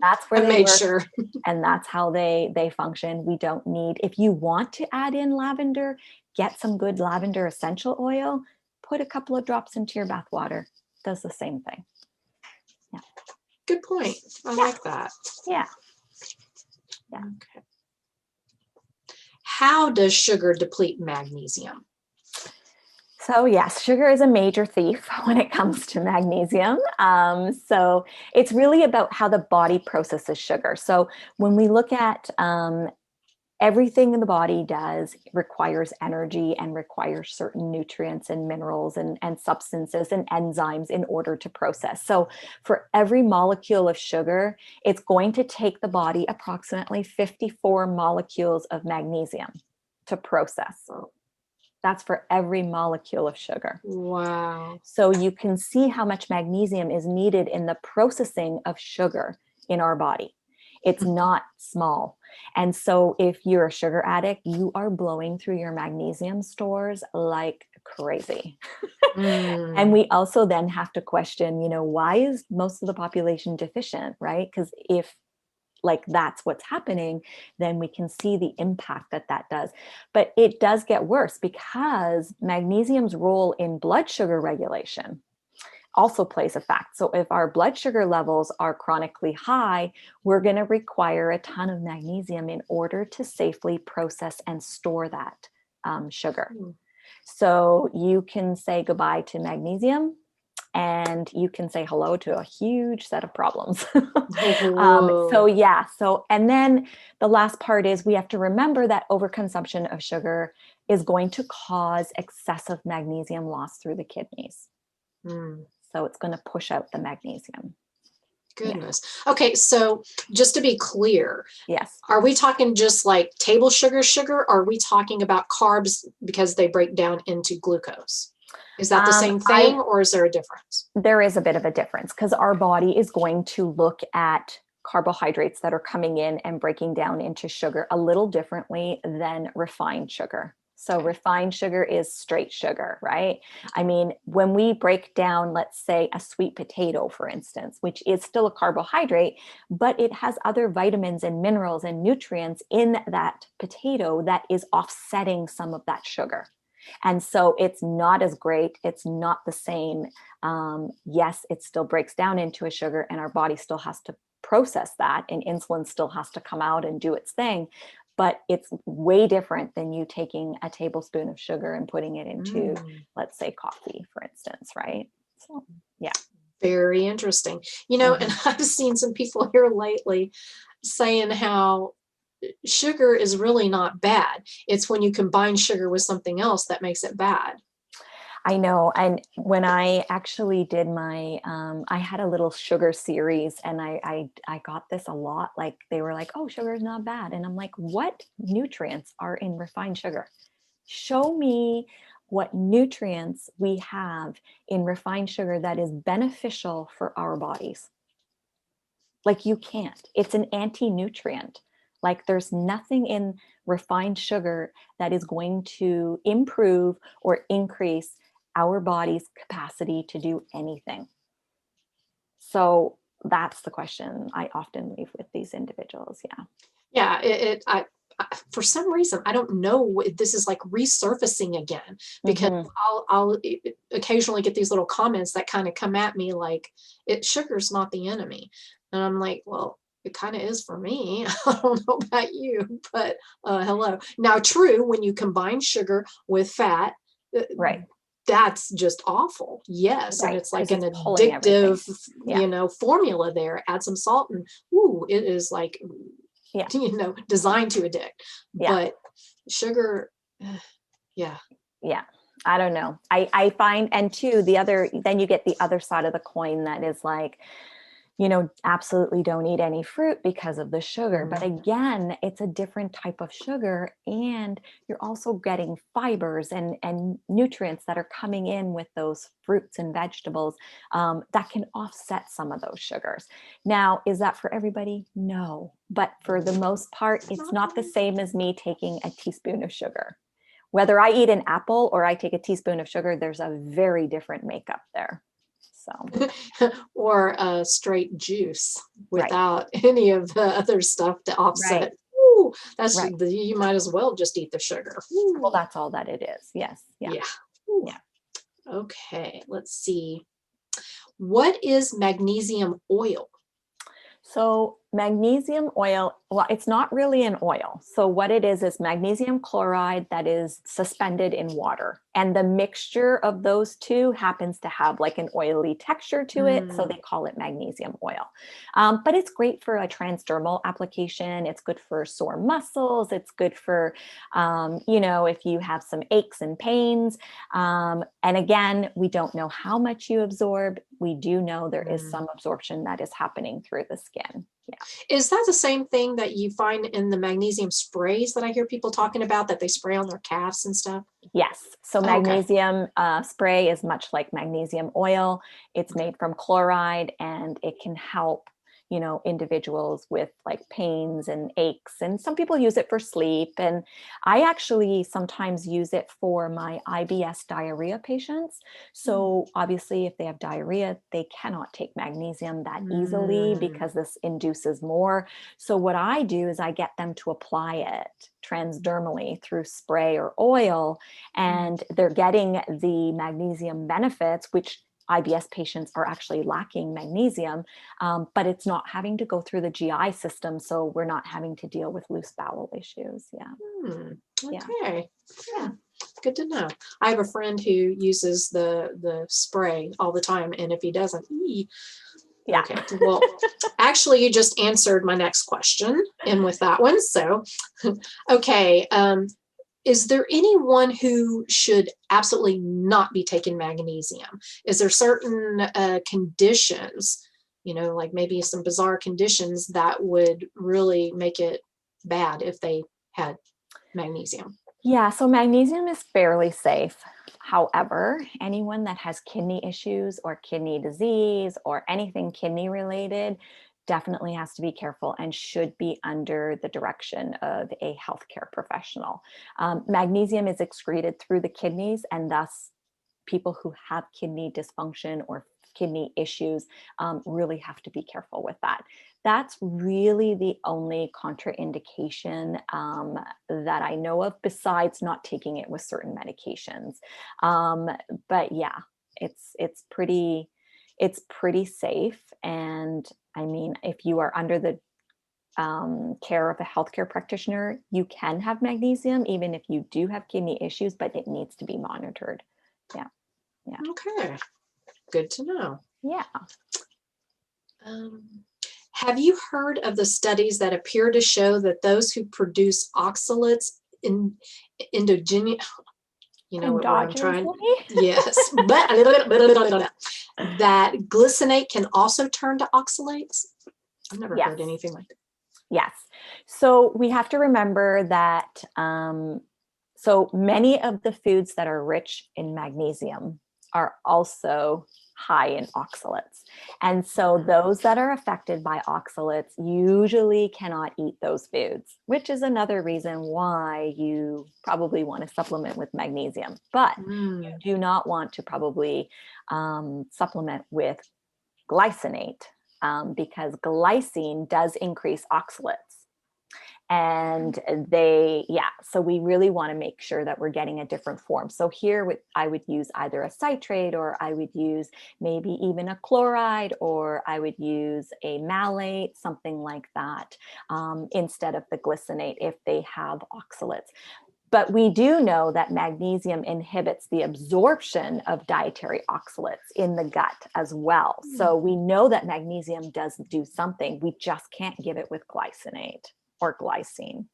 That's where I they made work. sure. And that's how they function. We don't need, if you want to add in lavender, get some good lavender essential oil, put a couple of drops into your bath water. Does the same thing. Yeah. Good point. I like that. Yeah. Yeah. Okay. How does sugar deplete magnesium? So yes, sugar is a major thief when it comes to magnesium. So it's really about how the body processes sugar. So when we look at everything in the body requires energy and requires certain nutrients and minerals and substances and enzymes in order to process. So for every molecule of sugar, it's going to take the body approximately 54 molecules of magnesium to process. That's for every molecule of sugar. Wow. So you can see how much magnesium is needed in the processing of sugar in our body. It's not small. And so if you're a sugar addict, you are blowing through your magnesium stores like crazy. And we also then have to question, why is most of the population deficient, right? Because if that's what's happening, then we can see the impact that does. But it does get worse because magnesium's role in blood sugar regulation also plays a fact. So if our blood sugar levels are chronically high, we're going to require a ton of magnesium in order to safely process and store that sugar. So you can say goodbye to magnesium, and you can say hello to a huge set of problems. And then the last part is we have to remember that overconsumption of sugar is going to cause excessive magnesium loss through the kidneys. So it's going to push out the magnesium. Goodness. Yeah. Okay, so just to be clear, yes, are we talking just like table sugar, or are we talking about carbs because they break down into glucose? Is that the same thing, or is there a difference? There is a bit of a difference because our body is going to look at carbohydrates that are coming in and breaking down into sugar a little differently than refined sugar. So refined sugar is straight sugar, right? I mean, when we break down, let's say, a sweet potato, for instance, which is still a carbohydrate, but it has other vitamins and minerals and nutrients in that potato that is offsetting some of that sugar. And so it's not as great. It's not the same. Yes, it still breaks down into a sugar and our body still has to process that, and insulin still has to come out and do its thing. But it's way different than you taking a tablespoon of sugar and putting it into, let's say, coffee, for instance, right? So, yeah. Very interesting. And I've seen some people here lately saying how sugar is really not bad. It's when you combine sugar with something else that makes it bad. I know. And when I actually did my, I had a little sugar series, and I got this a lot. Like they were like, oh, sugar is not bad. And I'm like, what nutrients are in refined sugar? Show me what nutrients we have in refined sugar that is beneficial for our bodies. Like you can't. It's an anti-nutrient. Like there's nothing in refined sugar that is going to improve or increase our body's capacity to do anything. So that's the question I often leave with these individuals. Yeah. Yeah. For some reason, I don't know if this is like resurfacing again, because I'll occasionally get these little comments that kind of come at me like, sugar's not the enemy. And I'm like, well, it kind of is for me. I don't know about you, but hello. Now, true, when you combine sugar with fat, right, that's just awful. Yes. Right. And it's like an pulling addictive, formula there. Add some salt and it is like, designed to addict. But sugar, yeah. I don't know. I find, and too, then you get the other side of the coin that is like, absolutely don't eat any fruit because of the sugar. But again, it's a different type of sugar, and you're also getting fibers and nutrients that are coming in with those fruits and vegetables that can offset some of those sugars. Now, is that for everybody? No. But for the most part, it's not the same as me taking a teaspoon of sugar Whether I eat an apple or I take a teaspoon of sugar, there's a very different makeup there. So, or a straight juice right, without any of the other stuff to right, offset. Ooh, that's right. you might as well just eat the sugar. Well, Ooh, that's all that it is. Yes. Yeah. yeah. Ooh. Yeah. Okay, let's see. What is magnesium oil? So magnesium oil, well, it's not really an oil. So what it is magnesium chloride that is suspended in water. And the mixture of those two happens to have like an oily texture to it. So Mm, they call it magnesium oil. But it's great for a transdermal application. It's good for sore muscles. It's good for, if you have some aches and pains. And again, we don't know how much you absorb. We do know there is mm. some absorption that is happening through the skin. Yeah. Is that the same thing that you find in the magnesium sprays that I hear people talking about that they spray on their calves and stuff? Yes. So Okay. magnesium spray is much like magnesium oil. It's made from chloride and it can help, individuals with like pains and aches. And some people use it for sleep. And I actually sometimes use it for my IBS diarrhea patients. So obviously, if they have diarrhea, they cannot take magnesium that easily Mm, because this induces more. So what I do is I get them to apply it transdermally through spray or oil, mm. and they're getting the magnesium benefits, which IBS patients are actually lacking magnesium, but it's not having to go through the GI system. So we're not having to deal with loose bowel issues. Yeah. Hmm. Yeah. Okay. Yeah. Yeah. Good to know. I have a friend who uses the spray all the time, and if he doesn't, Yeah. okay. Well, actually, you just answered my next question in with that one. So, okay. Is there anyone who should absolutely not be taking magnesium? Is there certain conditions, like maybe some bizarre conditions that would really make it bad if they had magnesium? Yeah, so magnesium is fairly safe. However, anyone that has kidney issues or kidney disease or anything kidney related definitely has to be careful and should be under the direction of a healthcare professional. Magnesium is excreted through the kidneys, and thus people who have kidney dysfunction or kidney issues really have to be careful with that. That's really the only contraindication that I know of, besides not taking it with certain medications. But yeah, it's pretty safe. And I mean, if you are under the care of a healthcare practitioner, you can have magnesium even if you do have kidney issues, but it needs to be monitored. Yeah. Yeah. Okay, good to know. Yeah. Um, have you heard of the studies that appear to show that those who produce oxalates in endogenous, you know what word I'm trying? Endogenously? Yes, but that glycinate can also turn to oxalates? I've never Yes. heard anything like that. Yes. So we have to remember that so many of the foods that are rich in magnesium are also high in oxalates. And so those that are affected by oxalates usually cannot eat those foods, which is another reason why you probably want to supplement with magnesium. But you do not want to probably supplement with glycinate, because glycine does increase oxalates. And so we really want to make sure that we're getting a different form. So here I would use either a citrate, or I would use maybe even a chloride, or I would use a malate, something like that, instead of the glycinate if they have oxalates. But we do know that magnesium inhibits the absorption of dietary oxalates in the gut as well. So we know that magnesium does do something. We just can't give it with glycinate or glycine.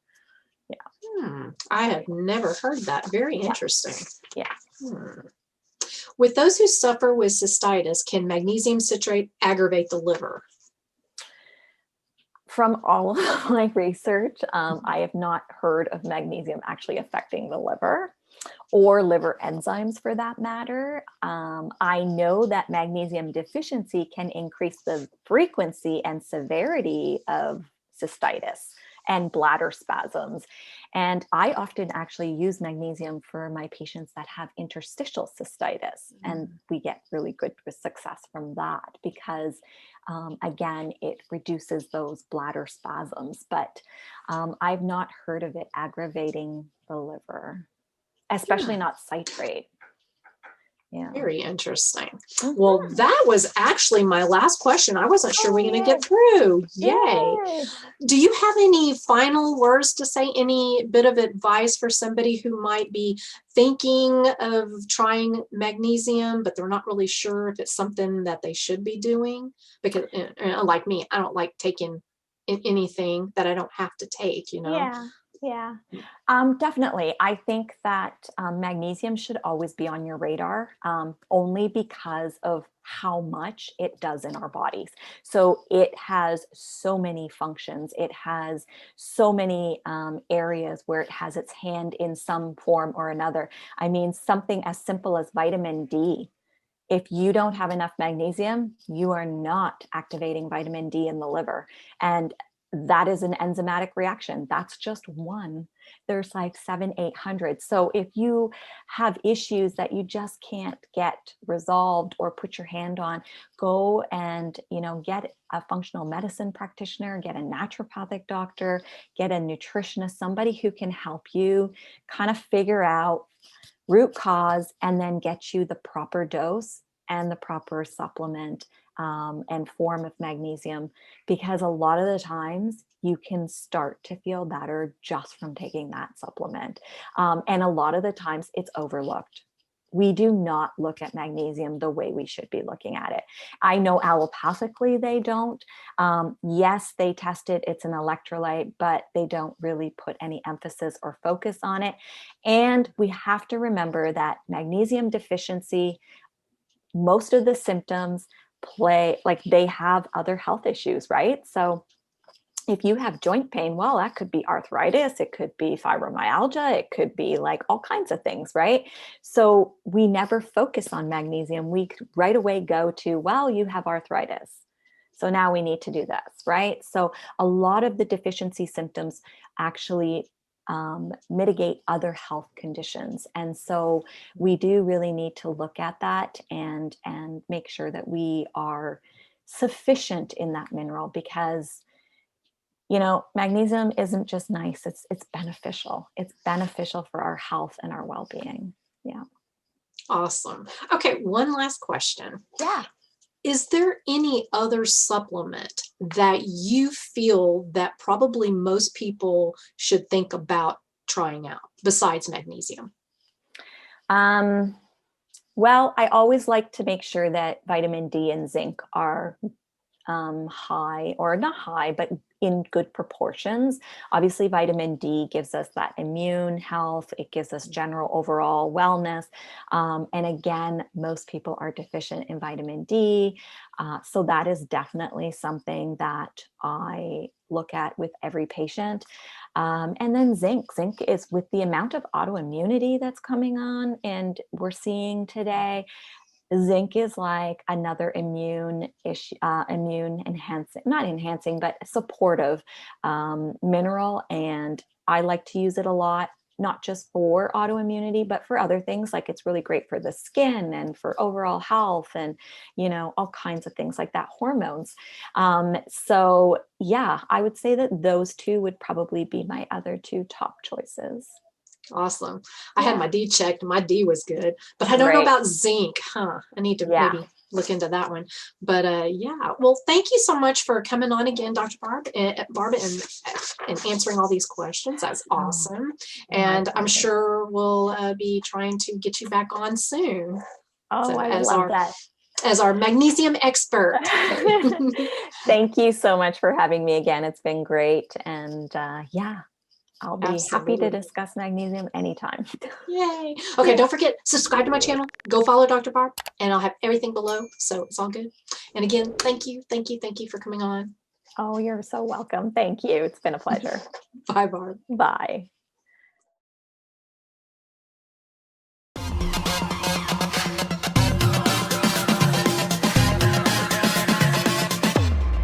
Yeah. I have never heard that. Very interesting. Yeah. With those who suffer with cystitis, can magnesium citrate aggravate the liver? From all of my research, I have not heard of magnesium actually affecting the liver or liver enzymes for that matter. I know that magnesium deficiency can increase the frequency and severity of cystitis. and bladder spasms. And I often actually use magnesium for my patients that have interstitial cystitis. And we get really good success from that because, again, it reduces those bladder spasms. But I've not heard of it aggravating the liver, especially not citrate. Yeah. Very interesting. Well, that was actually my last question. I wasn't sure we were going to get through. Yay. Do you have any final words to say? Any bit of advice for somebody who might be thinking of trying magnesium, but they're not really sure if it's something that they should be doing? Because like me, I don't like taking anything that I don't have to take, you know? Yeah, definitely. I think that magnesium should always be on your radar, only because of how much it does in our bodies. So it has so many functions. It has so many areas where it has its hand in some form or another. I mean, something as simple as vitamin D. If you don't have enough magnesium, you are not activating vitamin D in the liver. And that is an enzymatic reaction. That's just one. There's like 700-800. So if you have issues that you just can't get resolved or put your hand on, go and, get a functional medicine practitioner, get a naturopathic doctor, get a nutritionist, somebody who can help you kind of figure out root cause and then get you the proper dose and the proper supplement and form of magnesium, because a lot of the times you can start to feel better just from taking that supplement. And a lot of the times it's overlooked. We do not look at magnesium the way we should be looking at it. I know allopathically they don't. Yes, they test it. It's an electrolyte, but they don't really put any emphasis or focus on it. And we have to remember that magnesium deficiency, most of the symptoms they have other health issues, right? So if you have joint pain, well, that could be arthritis, it could be fibromyalgia, it could be like all kinds of things, right? So we never focus on magnesium. We right away go to, well, you have arthritis, so now we need to do this, right? So a lot of the deficiency symptoms actually mitigate other health conditions. And so we do really need to look at that and make sure that we are sufficient in that mineral, because magnesium isn't just nice, it's beneficial. It's beneficial for our health and our well-being. Yeah. Awesome. Okay, one last question. Yeah. Is there any other supplement that you feel that probably most people should think about trying out besides magnesium? Well, I always like to make sure that vitamin D and zinc are high, or not high, but in good proportions. Obviously, vitamin D gives us that immune health. It gives us general overall wellness. And again, most people are deficient in vitamin D. So that is definitely something that I look at with every patient. And then zinc. Zinc is, with the amount of autoimmunity that's coming on and we're seeing today, zinc is like another immune enhancing, not enhancing, but supportive mineral. And I like to use it a lot, not just for autoimmunity, but for other things. Like, it's really great for the skin and for overall health and, all kinds of things like that, hormones. So yeah, I would say that those two would probably be my other two top choices. Awesome. I had my D checked. My D was good, but I don't know about zinc. I need to maybe look into that one. But yeah, well, thank you so much for coming on again, Dr. Barb, and answering all these questions. That's awesome. And I'm sure we'll be trying to get you back on soon. I love that. As our magnesium expert. Thank you so much for having me again. It's been great. And I'll be happy to discuss magnesium anytime. Yay. Okay, don't forget, subscribe to my channel. Go follow Dr. Barb, and I'll have everything below, so it's all good. And again, thank you for coming on. Oh, you're so welcome. Thank you. It's been a pleasure. Bye, Barb. Bye.